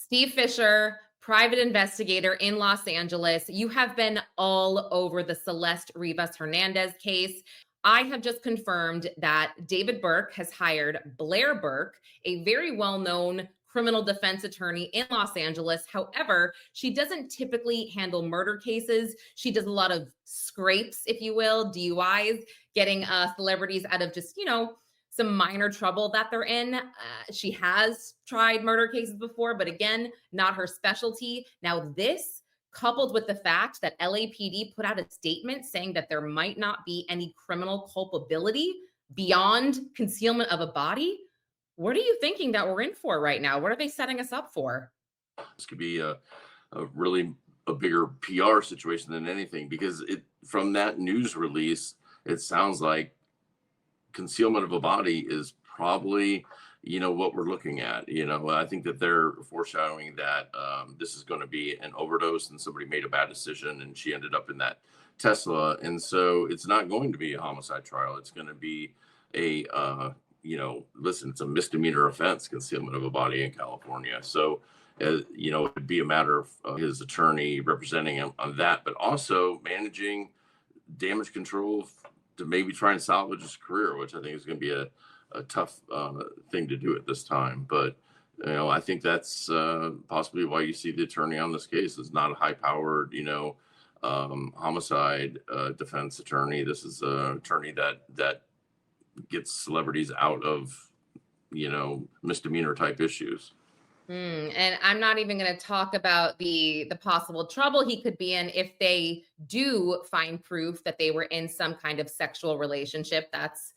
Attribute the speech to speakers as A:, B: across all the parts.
A: Steve Fisher, private investigator in Los Angeles. You have been all over the Celeste Rivas Hernandez case. I have just confirmed that David Burke has hired Blair Burke, a very well known criminal defense attorney in Los Angeles. However, she doesn't typically handle murder cases. She does a lot of scrapes, if you will, DUIs, getting celebrities out of just, some minor trouble that they're in. She has tried murder cases before, but again, not her specialty. Now, this coupled with the fact that LAPD put out a statement saying that there might not be any criminal culpability beyond concealment of a body. What are you thinking that we're in for right now? What are they setting us up for?
B: This could be a really a bigger PR situation than anything because it from that news release, it sounds like concealment of a body is probably what we're looking at. I think that they're foreshadowing that this is going to be an overdose and somebody made a bad decision and she ended up in that Tesla, and so it's not going to be a homicide trial. It's going to be a listen, it's a misdemeanor offense, concealment of a body in California. So it'd be a matter of his attorney representing him on that, but also managing damage control to maybe try and salvage his career, which I think is going to be a tough thing to do at this time. But I think that's possibly why you see the attorney on this case is not a high-powered, homicide defense attorney. This is an attorney that gets celebrities out of, misdemeanor type issues.
A: And I'm not even going to talk about the possible trouble he could be in if they do find proof that they were in some kind of sexual relationship. That's,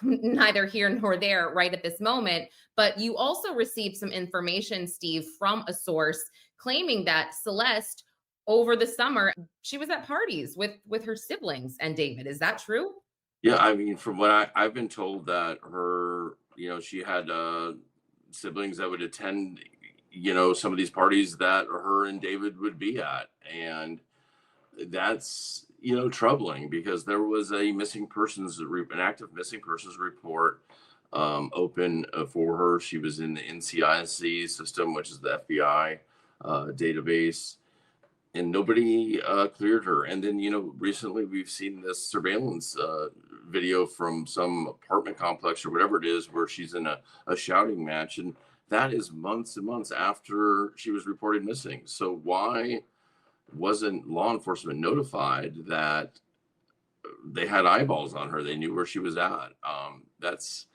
A: neither here nor there right at this moment. But you also received some information, Steve, from a source claiming that Celeste over the summer she was at parties with her siblings and David. Is that true?
B: Yeah, I mean, from what I've been told that her, she had siblings that would attend, some of these parties that her and David would be at. And that's, troubling because there was an active missing persons report open for her. She was in the NCIC system, which is the FBI database, and nobody cleared her. And then, recently we've seen this surveillance video from some apartment complex or whatever it is, where she's in a shouting match. And that is months and months after she was reported missing. So why wasn't law enforcement notified that they had eyeballs on her? They knew where she was at. That's